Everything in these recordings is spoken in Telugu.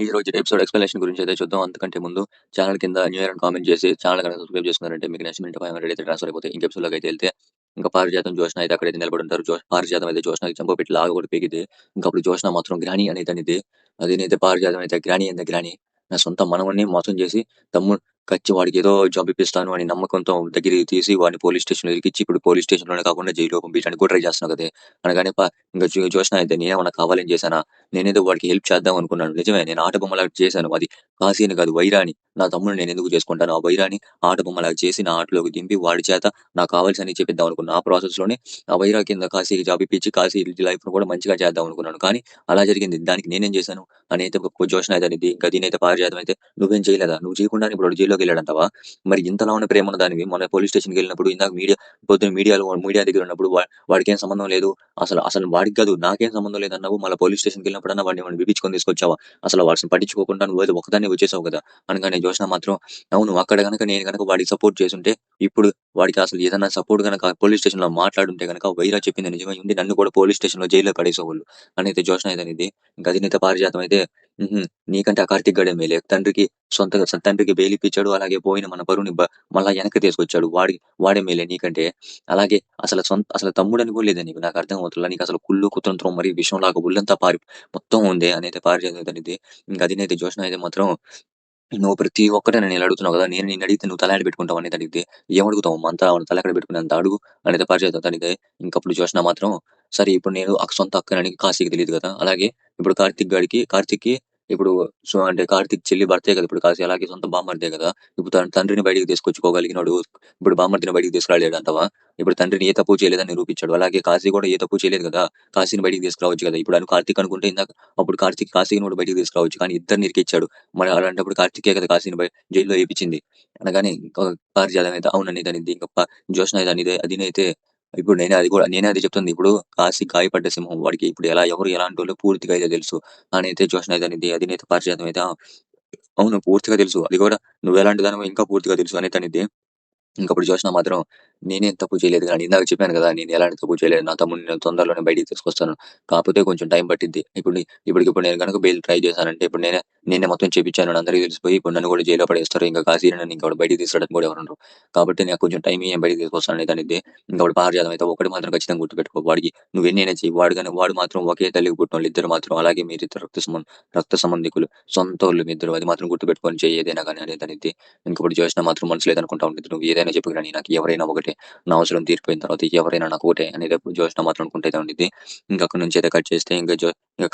ఈ రోజు ఎపిసోడ్ ఎక్స్‌ప్లనేషన్ గురించి అయితే చూద్దాం. అంతకంటే ముందు ఛానెల్ కింద న్యూ ఇయర్ అని కామెంట్ చేసి ఛానెల్ గనక సబ్స్క్రైబ్ చేసుకున్నారంటే మీకు నెక్స్ట్ మినిట్ 500 అయితే ట్రాన్స్‌ఫర్ అయిపోతాయి. ఇంక ఎపిసోడ్‌లోకి అయితే ఎళ్తే ఇంక పారిజాతం, జ్యోత్స్న అయితే అక్కడైతే నిలబడి ఉంటారు. పారిజాతం అయితే జ్యోత్స్నకి చెంప పెట్టి లాగగొట్టి పీకిద్ది. ఇంక అప్పుడు జ్యోత్స్న మాత్రం గ్రాని అనేది అనిద్ది. అదేనైతే పారిజాతం అయితే గ్రాని ఏంది గ్రాని నా సొంత మనవడిని మోసం చేసి తమ్ముడు కచ్చి వాడికి ఏదో జాబ్ ఇప్పిస్తాను అని నమ్మకంతో దగ్గరికి తీసి వాడిని పోలీస్ స్టేషన్‌లో ఇరికిచ్చి ఇప్పుడు పోలీస్ స్టేషన్‌లోనే కాకుండా జైలులో పంపించడానికి కూడా ట్రై చేస్తున్నావు కదే అనగానే ఇంక జ్యోత్స్న అయితే నేనేమన్నా కావాలని చేశానా? నేనేదో వాడికి హెల్ప్ చేద్దాం అనుకున్నాను. నిజమే నేను ఆట బొమ్మలాగా చేశాను. అది కాశీని కాదు వైరాని. నా తమ్ముడిని నేనెందుకు చేసుకుంటాను? ఆ వైరాని ఆట బొమ్మలాగా చేసి నా ఆటలోకి దింపి వాడి చేత నాకు కావాల్సినవి చేపిద్దాం అనుకున్నా. ఆ ప్రాసెస్‌లోనే ఆ వైరా కింద కాశీకి జాబ్ ఇప్పించి కాశీ లైఫ్‌ని కూడా మంచిగా చేద్దాం అనుకున్నాను. కానీ అలా జరిగింది. దానికి నేనేం చేశాను? అని అయితే జ్యోత్స్న అయితే అనిద్ది. ఇంకా దీనైతే పారిజాతం అయితే నువ్వేం చేయలేదా? నువ్వు చేయకుండానే ఇప్పుడు వాడు జైల్లోకెళ్ళాడంటావా? మరి ఇంతలా ఉన్న ప్రేమ ఉన్న దానివి మొన్న పోలీస్ స్టేషన్‌కెళ్ళినప్పుడు ఇందాక పొద్దున్న మీడియా దగ్గర ఉన్నప్పుడు వాడికేం సంబంధం లేదు. అసలు అసలు వాడికి కాదు నాకేం సంబంధం లేదన్నావు. మళ్ళా పోలీస్ స్టేషన్‌కెళ్ళినప్పుడన్నా వాడినేమన్నా విడిపించుకొని తీసుకొచ్చావా? అసలు వాడిని పట్టించుకోకుండా నువ్వేదో ఒక్కదాన్నే వచ్చేసావు కదా! అనగానే జ్యోత్స్న మాత్రం అవును. అక్కడ గనక నేను గనక వాడికి సపోర్ట్ చేసుంటే ఇప్పుడు వాడికి అసలు ఏదన్నా సపోర్ట్ గనక పోలీస్ స్టేషన్‌లో మాట్లాడుంటే గనక వైరా చెప్పింది నిజమై ఉండి నన్ను కూడా పోలీస్ స్టేషన్‌లో జైల్‌లో పడేసేవాళ్ళు. అనైతే జ్యోత్స్న అయితే అనిద్ది. ఇంక అధినేత పారిజాతం అయితే హుహు. నీకంటే ఆ కార్తీక్ గాడే మేలే. తండ్రికి బెయిల్ ఇప్పించాడు. అలాగే పోయిన మన పరువుని మళ్ళా వెనక్కి తీసుకొచ్చాడు. వాడే మేలే నీకంటే. అలాగే అసలు తమ్ముడని కూడా లేదా నీకు? నాకర్థం అవుతల్ల. నీకసలు కుళ్ళు, కుతంత్రం మరి విషంలాగా ఒళ్ళంతా మొత్తం ఉందే అనైతే పారిజాతం అనిద్ది. ఇంక అధినేత జ్యోత్స్న అయితే మాత్రం నువ్వు ప్రతి ఒక్కటి నన్నిలా అడుగుతున్నావు గదా! నేను నిన్నడిగితే నువ్వు తల యాడ పెట్టుకుంటావు అనేది అడిగిద్ది. ఏమడుగుతావమ్మా అంతా తల ఎక్కడ పెట్టుకునేంత అడుగు అనేది పారిజాతం అనిద్ది. ఇంకప్పుడు జ్యోత్స్న మాత్రం సరే ఇప్పుడు నేను సొంత అక్కనని కాశీకి తెలీదు గదా! అలాగే ఇప్పుడు కార్తీక్‌కి ఇప్పుడు అంటే కార్తీక్ చెల్లి భర్తే కదా! ఇప్పుడు కాశీ. అలాగే సొంత బామ్మర్దే గదా! ఇప్పుడు తన తండ్రిని బయటికి తీసుకొచ్చుకోగలిగినోడు ఇప్పుడు బామ్మర్దిని బయటికి తీసుకురాలేడంటావా? ఇప్పుడు తండ్రిని ఏ తప్పు చేయలేదని నిరూపించాడు. అలాగే కాశీ కూడా ఏ తప్పు చేయలేదు గదా! కాశీని బయటికి తీసుకురావచ్చు గదా! ఇప్పుడు కార్తీక్ అనుకుంటే అప్పుడు కాశీని కూడా బయటికి తీసుకురావచ్చు. కానీ ఇద్దరిని ఇరికిచ్చాడు. మరి అలాంటప్పుడు కార్తికేయ కదా కాశీని జైల్‌లో ఏపిచ్చింది. అనగానే ఇంకా పారిజాతం అయితే అవునని ఇదనిద్ది. ఇంక జ్యోత్స్న అయితే అదినైతే ఇప్పుడు నేనే అది చెప్తుంది. ఇప్పుడు కాశీ గాయపడ్డ సింహం. వాడికి ఇప్పుడు ఎవరు ఎలాంటోళ్ళో పూర్తిగా అయితే తెలుసు. అనైతే జ్యోత్స్న అయితే అనిద్ది. అధినేత పారిజాతం అయితే అవును పూర్తిగా తెలుసు. అది కూడా నువ్వెలాంటి దానివో ఇంకా పూర్తిగా తెలుసు అనేది అనిద్ది. ఇంకప్పుడు జ్యోత్స్న మాత్రం నేనేం తప్పు చేయలేదు గానీ ఇందాక చెప్పాను గదా! నేను ఎలాంటి తప్పు చేయలేదు. నా తమ్ముడిని నేను తొందరలోనే బయటికి తీసుకొస్తాను. కాకపోతే కొంచెం టైం పట్టిద్ది. ఇప్పటికిప్పుడు నేను గనుక బెయిల్ ట్రై చేశానంటే ఇప్పుడు నేనే మొత్తం చేపిచ్చాను అని అందరికి తెలిసిపోయి ఇప్పుడు నన్ను కూడా జైల్‌లో పడేస్తారు. ఇంకా కాశీని నన్ను ఇంక బయటికి తీసుకురావడానికి కూడా ఎవరుండరు. కాబట్టి నాకు కొంచెం టైం ఇయ్యి నేను బయటికి తీసుకొస్తాను అనేది అనిద్ది. ఇంకప్పుడు పారిజాతం అయితే ఒకటి మాత్రం ఖచ్చితంగా గుర్తుపెట్టుకో వాడికి నువ్వెన్నైనా చెయ్యి. వాడు మాత్రం ఒకే తల్లికి పుట్టినోళ్ళు ఇద్దరు మాత్రం. అలాగే మీరిద్దరు రక్త సంబంధికులు. సొంతోళ్ళు మీ ఇద్దరు. అది మాత్రం గుర్తుపెట్టుకొని చెయ్యి ఏదైనా గాని అనేది అనిద్ది. ఇంకప్పుడు జ్యోత్స్న మాత్రం మనసులో ఏదనుకుంటా ఉండిద్ది. నువ్వు ఏదైనా చెప్పు గాని నాకు ఎవరైనా ఒకటే. నా అవసరం తీరిపోయిన తర్వాత ఎవరైనా నాకు ఒకటే అనేది అప్పుడు జ్యోత్స్న మాత్రం అనుకుంటా ఉండిద్ది. ఇంక అక్కడి నుంచి అయితే కట్ చేస్తే ఇంక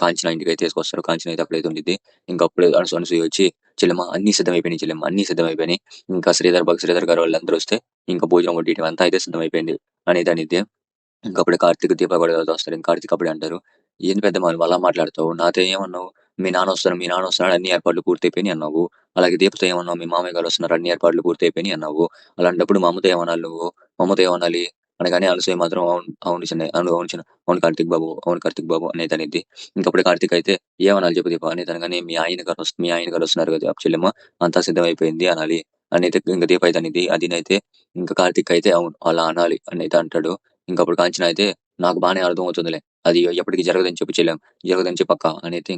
కాంచన ఇంటికైతే తీసుకొస్తారు. కాంచన అయితే అప్పుడైతే ఉండిద్ది. ఇంకప్పుడే అనసూయ వచ్చి చెల్లెమ్మ అన్నీ సిద్ధమైపోయినాయి చెల్లెమ్మ. అన్నీ సిద్ధమైపోయినాయి. ఇంకా శ్రీధర్ గారు వాళ్ళందరూ వస్తే ఇంక భోజనం వడ్డియడం అంతా అయితే సిద్ధమైపోయింది అనేది అనిద్ది. ఇంకప్పుడే కార్తీక్, దీప కూడా వస్తారు. ఇంక కార్తీక్ అప్పుడే అంటారు. "ఏంది పెద్దమ్మా నువ్వు అలా మాట్లాడతావు? నాతో ఏమన్నావు? మీ నాన్న వస్తున్నాడు అన్ని ఏర్పాట్లు పూర్తయిపోయినాయి అన్నావు. అలాగే దీపతో ఏమన్నావు? మీ మామయ్య గారు వస్తున్నారు అన్ని ఏర్పాట్లు పూర్తయిపోయినాయి అన్నావు. అలాంటప్పుడు మా అమ్మతో ఏమనాలి నువ్వు? మా అమ్మతో ఏమనాలి?" అనగానే అనసూయ మాత్రం అవును, అవును చిన్నయ్య. అవును కార్తీక్ బాబు అనేది అనిద్ది. ఇంకప్పుడు కార్తీక్ అయితే ఏమనాలి చెప్పు దీప అనేది అనగానే మీ ఆయన గారు వస్తున్నారు కదా చెల్లెమ్మ అంతా సిద్ధమైపోయింది అనాలి. అనైతే ఇంక దీప అయితే అనిద్ది. అదినైతే ఇంక కార్తీక్ అయితే అవును అలా అనాలి అనైతే అంటాడు. ఇంకప్పుడు కాంచన అయితే నాకు బానే అర్థమవుతుందిలే. అది ఎప్పటికి జరగదని చెప్పు చెల్లాం. జరగదని చెప్పక్క అనైతే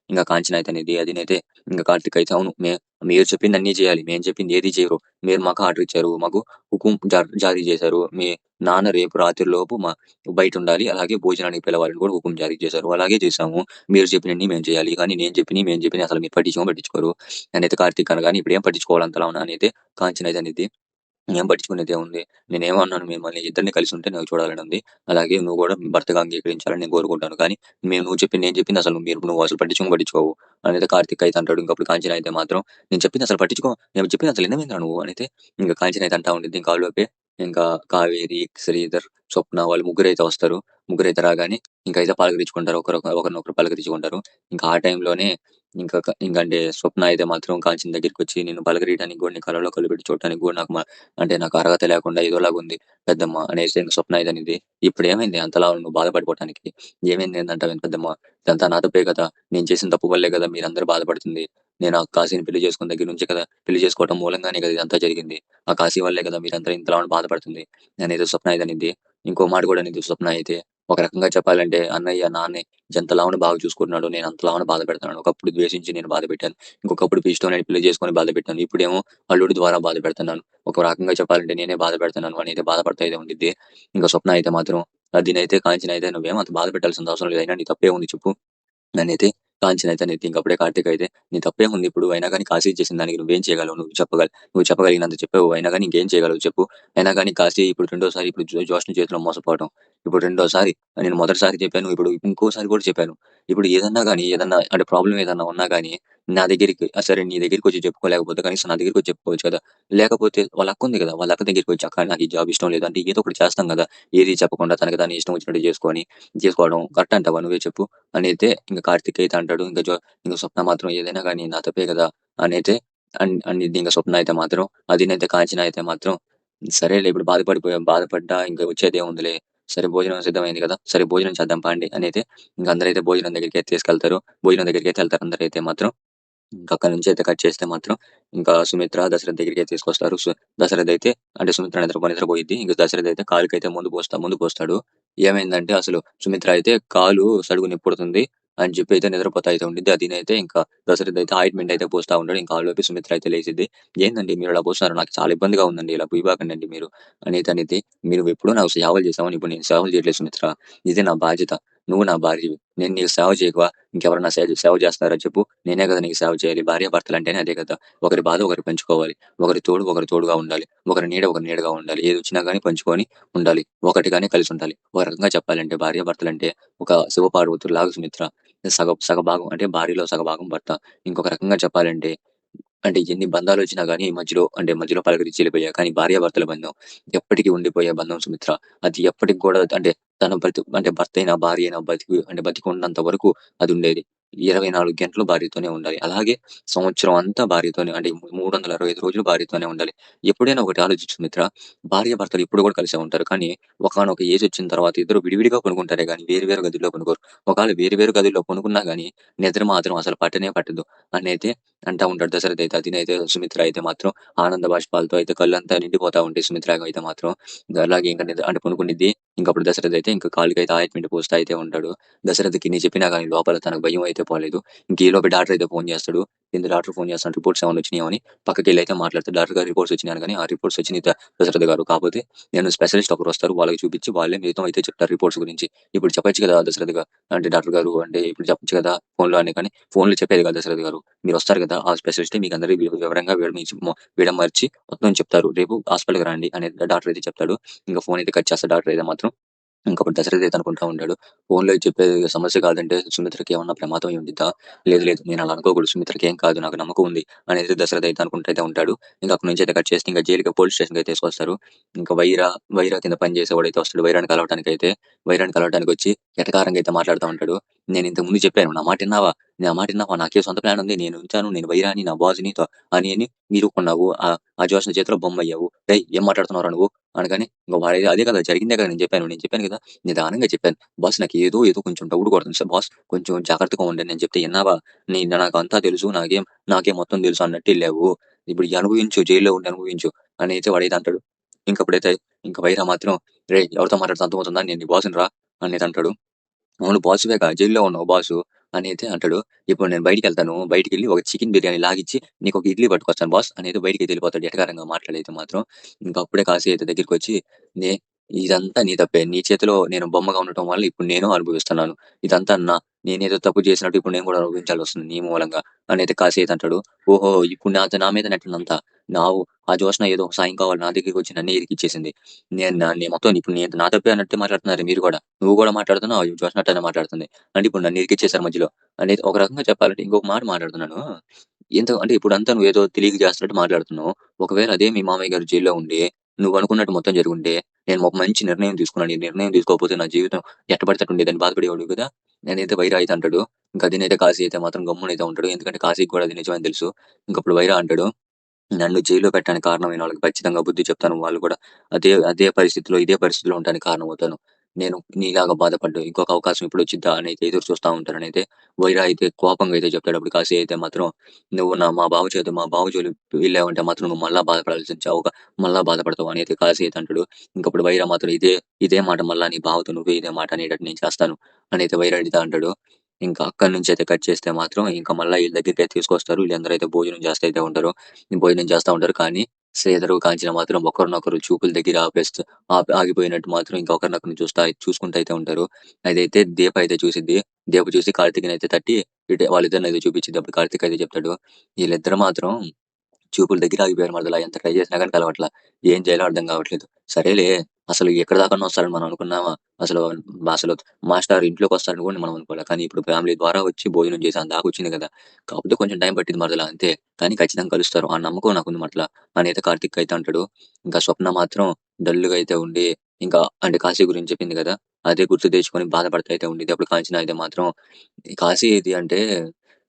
ఇంక కాంచన అయితే అనేది అదినైతే ఇంక కార్తీక్ అయితే అవును మీరు చెప్పింది అన్నీ చేయాలి. మేము చెప్పింది ఏది చేయరు. మీరు మాకు ఆర్డర్ ఇచ్చారు. మాకు హుకుం జారీ చేశారు. మీ నాన్న రేపు రాత్రి లోపు బయటుండాలి. అలాగే భోజనానికి పిలవాలని కూడా హుకుం జారీ చేశారు. అలాగే చేశాము. మీరు చెప్పినన్ని మేము చేయాలి. కానీ మేము చెప్పినయి అసలు మీరు పట్టించుకోరు. అనైతే కార్తీక్ అనగానే ఇప్పుడేం పట్టించుకోవాలి అంతలా అనైతే కాంచన అయితే అనిద్ది. ఏం పట్టించుకునేదేముంది. నేనేమన్నాను మిమ్మల్ని ఇద్దరిని కలిసుంటే నాకు చూడాలని ఉంది. అలాగే నువ్వు గూడా భర్తగా అంగీకరించాలని నేను కోరుకుంటాను. కానీ నేను చెప్పింది అసలు నువ్వు అసలు పట్టించుకోవు అనేది కార్తీక్ అయితే అంటాడు. ఇంకప్పుడు కాంచన అయితే మాత్రం నేను చెప్పింది అసలు ఇనవేందిరా నువ్వు అనైతే ఇంక కాంచన అయితే అంటా ఉండిద్ది. ఇంకా ఆలోపే ఇంకా కావేరి, శ్రీధర్, స్వప్న వాళ్ళు ముగ్గురైతే వస్తారు. ముగ్గురైతే రాగానే ఇంకైతే పలకరించుకుంటారు. ఒకరినొకరు పలకరించుకుంటారు. ఇంకా ఆ టైంలోనే ఇంకంటే స్వప్న అయితే మాత్రం కాంచన దగ్గరికొచ్చి నిన్ను పలకరీయడానికి గూడా నీ కలలో కళ్ళు పెట్టి చూడటానికి గూడా నాకు అర్హత లేకుండా ఏదోలాగుంది పెద్దమ్మ అనేసి ఇంక స్వప్న అయితే అనిద్ది. ఇప్పుడేమైంది అంతలా నువ్వు బాధపడిపోవటానికి? ఏమైంది అంటావేంటి పెద్దమ్మ? ఇదంతా నా తప్పే కదా! నేను చేసిన తప్పు వల్లే కదా మీరందరూ బాధపడుతుంది. నేను ఆ కాశీని పెళ్లి చేసుకున్న దగ్గర నుంచే కదా పెళ్లి చేసుకోవటం మూలంగానే కదా ఇదంతా జరిగింది. ఆ కాశీ వల్లే కదా మీరంతా ఇంతలా బాధపడుతుంది అనేది స్వప్న అయితే అనిద్ది. ఇంకో మాట కూడా అనిద్ది స్వప్న అయితే. ఒక రకంగా చెప్పాలంటే అన్నయ్య, నాన్నే జంతలావున బాగా చూసుకుంటున్నాడు. నేను అంతలావున బాధ పెడుతున్నాను. ఒకప్పుడు ద్వేషించి నేను బాధ పెట్టాను. ఇంకొకప్పుడు ఇష్టం లేని పెళ్లి చేసుకొని బాధ పెట్టాను. ఇప్పుడేమో అల్లుడి ద్వారా బాధ పెడుతున్నాను. ఒక రకంగా చెప్పాలంటే నేనే బాధ పెడుతున్నాను అని అయితే బాధపడతా అయితే ఉండిద్ది. ఇంక స్వప్న అయితే మాత్రం దీనైతే కాంచన అయితే "నువ్వేం అంత బాధ పెట్టాల్సిన అవసరం లేదు. అయినా నీ తప్పేముంది చెప్పు?" నన్నైతే కాంచన అయితే ఇంకప్పుడే కార్తీక్ అయితే "నీ తప్పేముంది ఇప్పుడు? అయినా గాని కాశీ చేసిన దానికి నువ్వేం చేయగలవు? నువ్వు చెప్పగలిగినంత చెప్పావు. అయినా గాని ఇంకేం చేయగలవు చెప్పు? అయినా గాని కాశీ ఇప్పుడు రెండోసారి ఇప్పుడు జోష్న చేతిలో మోసపోవటం. ఇప్పుడు రెండోసారి నేను మొదటిసారి చెప్పాను. ఇప్పుడు ఇంకోసారి కూడా చెప్పాను. ఇప్పుడు ఏదన్నా గాని ఏదన్నా అంటే ప్రాబ్లమ్ ఏదన్నా ఉన్నా గాని నా దగ్గరికి సరే నీ దగ్గరికొచ్చి చెప్పుకోలేకపోతే కనీసం నా దగ్గరికొచ్చి చెప్పుకోవచ్చు కదా! లేకపోతే వాళ్ళ అక్క ఉంది కదా! వాళ్ళ అక్క దగ్గరికొచ్చి అక్క నాకు ఈ జాబ్ ఇష్టం లేదు అంటే ఏదో ఒకటి చేస్తాం కదా! ఏది చెప్పకుండా తనకి తాను ఇష్టం వచ్చినట్టు చేసుకోవడం కరెక్ట్ అంటావా నువ్వే చెప్పు? అనైతే ఇంక కార్తీక్ అయితే అంటాడు. ఇంక స్వప్న మాత్రం ఏదైనా గాని నా తప్పే కదా! అనైతే అనిద్ది ఇంక స్వప్న అయితే మాత్రం. అదినైతే కాంచన అయితే మాత్రం సరేలే ఇప్పుడు బాధపడ్డా ఇంక వచ్చేదేముందిలే. సరే భోజనం సిద్ధమైంది కదా! సరే భోజనం చేద్దాం పాండి అనైతే ఇంక అందరైతే భోజనం దగ్గరికైతే తీసుకెళ్తారు. భోజనం దగ్గరికైతే ఎళ్తారు అందరైతే మాత్రం. ఇంక అక్కడి నుంచి అయితే కట్ చేస్తే మాత్రం ఇంకా సుమిత్ర దశరథ్ దగ్గరికే తీసుకొస్తారు. దశరథ్ అయితే అంటే సుమిత్ర నిద్రపోయిద్ది. ఇంక దశరథ్ అయితే కాలుకైతే ముందు పోస్తాడు. ఏమైందంటే అసలు సుమిత్ర అయితే కాలు సడుగు నొప్పుడుతుంది అని చెప్పి అయితే నిద్రపోతా అయితే ఉండిద్ది. అదినైతే ఇంకా దశరథ్ అయితే ఆయింట్‌మెంట్ అయితే పోస్తా ఉంటాడు. ఇంకా ఆలోపు సుమిత్ర అయితే లేచిద్ది. "ఏందండి మీరు ఇలా పోస్తున్నారు? నాకు చాలా ఇబ్బందిగా ఉందండి. ఇలా పొయ్యబాకండండి మీరు" అనైతే అనిద్ది. "మీరు ఎప్పుడో నాకు సేవలు చేసావని ఇప్పుడు నేను సేవలు చేయట్లేదు సుమిత్ర. ఇది నా బాధ్యత. నువ్వు నా భార్యవి. నేను నీకు సేవ చేయకవా? ఇంకెవరన్నా సేవ చేస్తారా చెప్పు? నేనే కదా నీకు సేవ చేయాలి. భార్యాభర్తలంటేనే అదే కదా! ఒకరి బాధ ఒకరు పంచుకోవాలి. ఒకరు తోడుగా ఉండాలి. ఒకరి నీడగా ఉండాలి. ఏదొచ్చినా గాని పంచుకొని ఉండాలి. ఒకటిగానే కలిసుండాలి. ఒక రకంగా చెప్పాలంటే భార్యాభర్తలంటే ఒక శివపార్వతుల్లాగా సుమిత్ర. సగభాగం అంటే భార్యలో సగభాగం భర్త. ఇంకొక రకంగా చెప్పాలంటే అంటే ఎన్ని బంధాలొచ్చినా గాని మధ్యలో పలకరించి ఎళ్ళిపోయాయి. కానీ భార్యాభర్తల బంధం ఎప్పటికి ఉండిపోయే బంధం సుమిత్ర. అది ఎప్పటికి కూడా అంటే తన అంటే భర్తయినా, భార్యయినా బతికున్నంత వరకు అదుండేది. 24 గంటలు భార్యతోనే ఉండాలి. అలాగే సంవత్సరం అంతా భార్యతోనే అంటే 365 రోజులు భార్యతోనే ఉండాలి. ఎప్పుడైనా ఒకటి ఆలోచించు మిత్ర, భార్యాభర్తలు ఇప్పుడు కూడా కలిసే ఉంటారు. కానీ ఒకానొక ఏజొచ్చిన తర్వాత ఇద్దరు విడివిడిగా పనుకుంటారే గానీ వేరు వేరు గదుల్లో పనుకోరు. ఒకవేళ వేరు వేరు గదుల్లో పనుకున్నా గానీ నిద్ర మాత్రం అసలు పట్టనే పట్టదు అనైతే అంటా ఉంటాడు దశరథ్ అయితే. అదినైతే సుమిత్ర అయితే మాత్రం ఆనంద బాష్పాలతో అయితే కళ్ళంతా నిండిపోతా ఉంటాయి సుమిత్ర అయితే మాత్రం. ఇంక అలాగే ఇంక నిద్ర అంటే పనుకునిద్ది. ఇంకప్పుడు దశరథ్ అయితే ఇంక కాలుకైతే ఆయింట్‌మెంట్ పూస్తా అయితే ఉంటాడు. దశరథ్‌కి ఇన్ని చెప్పినా గాని లోపల తనకు భయం అయితే పోలేదు. ఇంక ఈలోపే డాక్టర్ అయితే ఫోన్ చేస్తాడు. ఏంది డాక్టర్ ఫోన్ చేస్తున్నాడు రిపోర్ట్స్ ఏమన్నా వచ్చినాయా అని పక్కకెళ్ళి అయితే మాట్లాడతాడు. డాక్టర్ గారు రిపోర్ట్స్ వచ్చినాయి అనగానే, ఆ రిపోర్ట్స్ వచ్చినాయి దశరథ్ గారు. కాకపోతే నేను స్పెషలిస్ట్ ఒకరు వస్తారు. వాళ్ళకి చూపించి వాళ్ళే మిగతా అయితే చెప్తారు రిపోర్ట్స్ గురించి. ఇప్పుడు చెప్పొచ్చు కదా దశరథ్ అంటే డాక్టర్ గారు అంటే ఇప్పుడు చెప్పొచ్చు కదా ఫోన్‌లో అని కానీ ఫోన్‌లో చెప్పేది కాదు దశరథ్ గారు. మీరొస్తారు కదా! ఆ స్పెషలిస్టే మీకు అందరికి వివరంగా విడమర్చి మొత్తం చెప్తారు. రేపు హాస్పిటల్‌కి రండి అని డాక్టర్ అయితే చెప్తాడు. ఇంక ఫోన్ అయితే కట్ చేస్తాడు డాక్టర్ అయితే మాత్రం. ఇంకప్పుడు దశరథ్ అయితే అనుకుంటా ఉంటాడు. ఫోన్‌లో చెప్పేది సమస్య కాదంటే సుమిత్రకి ఏమన్నా ప్రమాదం అయి ఉండిద్దా? లేదు నేను అలా అనుకోకూడదు. సుమిత్రకి ఏం కాదు. నాకు నమ్మకం ఉంది అనేది దశరథ్ అయితే అనుకుంటూ అయితే ఉంటాడు. ఇంక అక్కడి నుంచి అయితే కట్ చేస్తే ఇంక జైలుకి పోలీస్ స్టేషన్‌కి అయితే తీసుకొస్తారు. ఇంక వైరా కింద పని చేసేవాడైతే వస్తాడు. వైరాన్ని కలవటానికొచ్చి ఎటకారంగా అయితే మాట్లాడుతా ఉంటాడు. నేను ఇంతకు ముందు చెప్పాను. నా మాట ఇన్నావా? నాకే సొంత ప్లాన్ ఉంది. నేను ఉంచాను. నేను వైరాని, నా బాస్‌ని అని నీరుకున్నావు. జోస్న చేతిలో బొమ్మయ్యావు. "రేయ్! ఏం మాట్లాడుతున్నావురా నువ్వు?" అనగానే ఇంక వాడైతే అదే కదా! జరిగిందే కదా! నేను చెప్పాను కదా! నిదానంగా చెప్పాను. బాస్ నాకు ఏదో కొంచెం డౌట్ కొడుతుంది సార్ బాస్ కొంచెం జాగ్రత్తగా ఉండండి అని చెప్తే ఇన్నావా? నాకంతా తెలుసు. నాకేం మొత్తం తెలుసు అన్నట్టు ఎళ్ళావు. ఇప్పుడు అనుభవించు. జైల్‌లో ఉండి అనుభవించు అనైతే వాడైతే అంటాడు. ఇంకప్పుడైతే ఇంక వైరా మాత్రం "రేయ్! ఎవరితో మాట్లాడుతున్నావు అర్థమవుతుందా? నేను నీ బాస్‌ని రా" అనేది అంటాడు. అవును బాసువేగా జైల్‌లో ఉన్నావు బాసు అనైతే అంటాడు. ఇప్పుడు నేను బయటికెళ్తాను. బయటికెళ్ళి ఒక చికెన్ బిర్యానీ లాగిచ్చి నీకొక ఇడ్లీ పట్టుకొస్తాను బాస్ అనేది బయటికైతే ఎళ్ళిపోతాడు ఎటకారంగా మాట్లాడైతే మాత్రం. ఇంకప్పుడే కాశీ అయితే దగ్గరికొచ్చి నే ఇదంతా నీ తప్పే. నీ చేతిలో నేను బొమ్మగా ఉండటం వల్ల ఇప్పుడు నేను అనుభవిస్తున్నాను. ఇదంతా నేనేదో తప్పు చేసినట్టు ఇప్పుడు నేను కూడా అనుభవించాల్సొస్తుంది నీ మూలంగా అనైతే కాశీ అయితే అంటాడు. ఓహో! ఇప్పుడు నా మీద నెట్టనంతా. నావు ఆ జోష్న ఏదో సాయం కావాలి నా దగ్గరికొచ్చి నన్నే ఇరికిచ్చేసింది. నేను మొత్తం ఇప్పుడు నా తప్పే అన్నట్టే మాట్లాడుతున్నారు మీరు గూడా. నువ్వు గూడా మాట్లాడుతున్నావు. జోష్న అట్టనే మాట్లాడుతుంది. అంటే ఇప్పుడు నన్ను ఇరికిచ్చేసారు మధ్యలో. అనేది ఒక రకంగా చెప్పాలంటే ఇంకొక మాట మాట్లాడుతున్నాను. అంటే ఇప్పుడంతా నువ్వేదో తెలియక చేస్తున్నట్టు మాట్లాడుతున్నావు. ఒకవేళ అదే మీ మామయ్య గారు జైల్‌లో ఉండి, నువ్వనుకున్నట్టు మొత్తం జరిగుంటే, నేను ఒక మంచి నిర్ణయం తీసుకున్నాను. ఈ నిర్ణయం తీసుకోకపోతే నా జీవితం ఎట్టపడితే అట్ట ఉండేదని బాధపడేవాడివి కదా! నేనైతే వైరా అయితే అంటాడు. ఇంక అదినైతే కాశీ అయితే మాత్రం గమ్మునైతే ఉంటాడు. ఎందుకంటే కాశీకి కూడా అది నిజమని తెలుసు. ఇంకప్పుడు వైరా అంటాడు. నన్ను జైల్‌లో పెట్టడానికి కారణమైన వాళ్ళకి ఖచ్చితంగా బుద్ధి చెప్తాను. వాళ్ళు కూడా ఇదే పరిస్థితిలో ఉండడానికి కారణమవుతాను. నేను నీలాగా బాధపడ్డా ఇంకొక అవకాశం ఎప్పుడొచ్చిద్దా అనైతే ఎదురు చూస్తా ఉంటారనైతే వైరా అయితే కోపంగా అయితే చెప్తాడు. అప్పుడు కాశీ అయితే మాత్రం "నువ్వు మా బావ జోలికి వెళ్ళావంటే మాత్రం నువ్వు మళ్ళా బాధపడాల్సిన చావుగా మళ్ళా బాధపడతావు" అని అయితే కాశీ అయితే అంటాడు. ఇంకప్పుడు వైరా మాత్రం ఇదే మాట మళ్ళా నీ బావతో నువ్వే ఇదే మాట అనేటట్టు నేను చేస్తాను అని అయితే వైరా అయితే అంటాడు. ఇంకా అక్కడి నుంచి అయితే కట్ చేస్తే మాత్రం ఇంకా మళ్ళా ఈళ్ళ దగ్గరికైతే తీసుకొస్తారు. వీళ్ళందరూ అయితే భోజనం చేస్తా అయితే ఉంటారు. భోజనం చేస్తా ఉంటారు. కానీ శ్రీధరు, కాంచన మాత్రం ఒకరినొకరు చూపుల దగ్గర ఆగిపోయినట్టు మాత్రం ఇంకా ఒకరినొకరిని చూసుకుంటూ అయితే ఉంటారు. అదైతే దీప అయితే చూసిద్ది. దీప చూసి కార్తీక్‌నైతే తట్టి వాళ్ళిద్దరినైతే చూపించిద్ది. అప్పుడు కార్తీక్ అయితే చెప్తాడు. వీళ్ళిద్దరు మాత్రం చూపుల దగ్గర ఆగిపోయారు మరదలా. ఎంత ట్రై చేసినా గాని కలవట్ల. ఏం చేయాలో అర్థం కావట్లేదు. సరేలే అసలు ఎక్కడి దాకన్నా వస్తారని మనం అనుకున్నామా? అసలు అసలు మాస్టారు ఇంట్లోకొస్తారని కూడా మనం అనుకోలే. కానీ ఇప్పుడు ఫ్యామిలీ ద్వారా వచ్చి భోజనం చేసి అంతదాకొచ్చింది కదా! కాకపోతే కొంచెం టైం పట్టింది మరదలా అంతే. కానీ ఖచ్చితంగా కలుస్తారు. ఆ నమ్మకం నాకుంది మరదలా అనైతే కార్తీక్ అయితే అంటాడు. ఇంకా స్వప్న మాత్రం డల్‌గా అయితే ఉండి ఇంకా అంటే కాశీ గురించి చెప్పింది కదా! అదే గుర్తు తెచ్చుకొని బాధపడతా అయితే ఉండిద్ది. అప్పుడు కాంచన అయితే మాత్రం కాశీ ఏది అంటే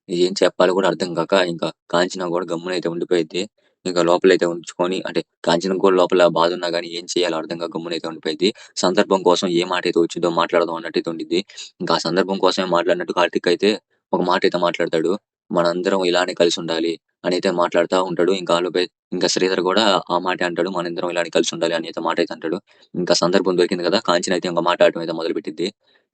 ఏం చెప్పాలో కూడా అర్థం కాక ఇంకా కాంచన కూడా గమ్మునైతే ఉండిపోయిద్ది. ఇంకా లోపలైతే ఉంచుకొని అంటే కాంచనకు కూడా లోపల బాధున్నా గాని ఏం చేయాలో అర్థం కాక గమ్మునైతే ఉండిపోయిద్ది. సందర్భం కోసం ఏ మాటైతే వచ్చిద్దో మాట్లాడదాం అన్నట్టయితే ఉండిద్ది. ఇంకా ఆ సందర్భం కోసమే మాట్లాడినట్టు కార్తీక్ అయితే ఒక మాటైతే మాట్లాడతాడు. మనందరం ఇలానే కలిసుండాలి అనైతే మాట్లాడుతా ఉంటాడు. ఇంకా ఆలోపే ఇంకా శ్రీధర్ కూడా ఆ మాటే అంటాడు. మనిద్దరం ఇలానే కలిసుండాలి అని అయితే మాటైతే అంటాడు. ఇంకా సందర్భం దొరికింది కదా! కాంచన అయితే ఇంక మాట్లాడటం అయితే మొదలుపెట్టిద్ది.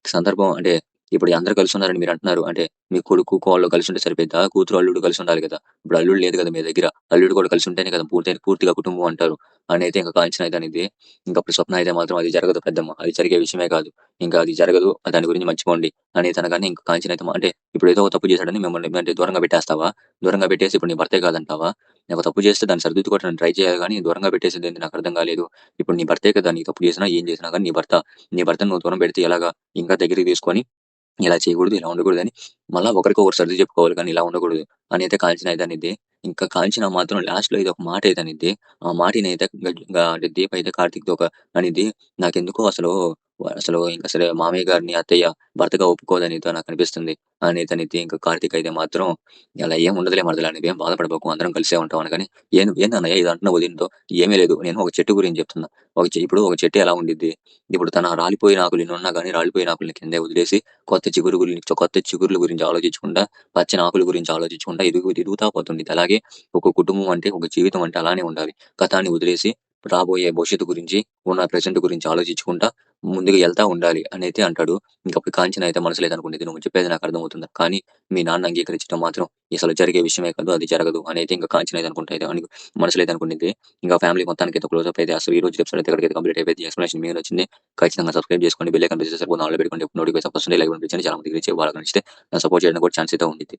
సందర్భం అంటే ఇప్పుడు అందరూ కలిసున్నారని మీరంటున్నారు. అంటే మీ కొడుకు, కోడలు కలిసుంటే సరిపోయిద్దా? కూతురు, అల్లుడు కలిసుండాలి కదా! ఇప్పుడు అల్లుడు లేదు కదా మీ దగ్గర. అల్లుడు కూడా కలిసుంటేనే కదా పూర్తిగా కుటుంబం అంటారు. అనైతే ఇంక కాంచన అయితే అనిద్ది. ఇంకప్పుడు స్వప్న అయితే మాత్రం అది జరగదు పెద్దమ్మ. అది జరిగే విషయమే కాదు. ఇంకా అది జరగదు. దాని గురించి మర్చిపోండి అనేసి అనగానే ఇంక కాంచన అయితే అంటే ఇప్పుడు ఏదో ఒక తప్పు చేశాడని మిమ్మల్ని అంటే దూరంగా పెట్టేస్తావా? దూరంగా పెట్టేసి ఇప్పుడు నీ భర్తే కాదంటావా? ఒక తప్పు చేస్తే దాన్ని సరిదిద్దుకోవడానికి ట్రై చేయాలి గానీ దూరంగా పెట్టేసేదేంటి నాకు అర్థం కాలేదు. ఇప్పుడు నీ భర్తే కదా! నీ తప్పు చేసినా, ఏం చేసినా గాని నీ భర్త. నీ భర్తను నువ్వు దూరం పెడితే ఎలాగా? ఇంకా దగ్గరికి తీసుకొని ఇలా చేయకూడదు, ఇలా ఉండకూడదని మళ్ళా ఒకరికొకరు సర్ది చెప్పుకోవాలి కానీ ఇలా ఉండకూడదు అనైతే కాంచన అయితే అనిద్ది. ఇంకా కాంచన మాత్రం లాస్ట్‌లో ఇది ఒక మాట అయితే అనిద్ది. ఆ మాటనైతే అంటే దీప అయితే కార్తీక్‌తో అనిద్ది. నాకెందుకో అసలు ఇంక సరే మామయ్య గారిని అత్తయ్య భర్తగా ఒప్పుకోదనితో నాకనిపిస్తుంది అనైతే అనిద్ది. ఇంకా కార్తీక్ అయితే మాత్రం అలా ఏం ఉండదులే మరదలా నువ్వేం బాధపడబాకు అందరం కలిసే ఉంటాం అనగానే ఏందన్నయ్య ఇది అంటున్నావు వదినతో? ఏమీ లేదు. నేను ఒక చెట్టు గురించి చెప్తున్నా. ఇప్పుడు ఒక చెట్టు ఎలా ఉండిద్ది? ఇప్పుడు తన రాలిపోయిన ఆకులు ఎన్నున్నా గాని రాలిపోయిన ఆకుల్ని కిందే వదిలేసి కొత్త చిగురుల గురించి ఆలోచించకుండా, పచ్చని ఆకుల గురించి ఆలోచించకుండా ఎదుగుతా పోతుండిద్ది. అలాగే ఒక కుటుంబం అంటే, ఒక జీవితం అంటే అలానే ఉండాలి. గతాన్ని వదిలేసి రాబోయే భవిష్యత్తు గురించి, ఉన్న ప్రెజెంట్ గురించి ఆలోచించుకుంటా ముందుకు ఎళ్తా ఉండాలి అనైతే అంటాడు. ఇంకప్పుడు కాంచన అయితే మనసులో అయితే అనుకునేది నువ్వు చెప్పేది నాకు అర్థమవుతుంది. కానీ మీ నాన్న అంగీకరించడం మాత్రం అసలు జరిగే విషయమే కాదు. అది జరగదు అనైతే ఇంక కాంచన అయితే అనుకుంటా అయితే మనసులో అయితే అనుకునిద్ది. ఇంకా ఫ్యామిలీ మొత్తానికైతే క్లోజప్ అయితే అసలు ఈ రోజు ఎపిసోడ్ అయితే ఇక్కడికైతే కంప్లీట్ అయిపోయింది. ఎక్స్‌ప్లనేషన్ మీకు నచ్చింది. ఖచ్చితంగా సబ్స్క్రైబ్ చేసుకోండి. బెల్ ఐకాన్ ప్రెస్ చేసి సరిపోతుంది. ఆల్‌లో పెట్టుకోండి. నోటిఫికేషన్ వస్తుంది. లైక్ పంపించండి. చాలా మందికి రీచ్ అయ్యి వాళ్ళకి నచ్చితే సపోర్ట్ చేయడానికి కూడా ఛాన్స్ అయితే ఉండిద్ది.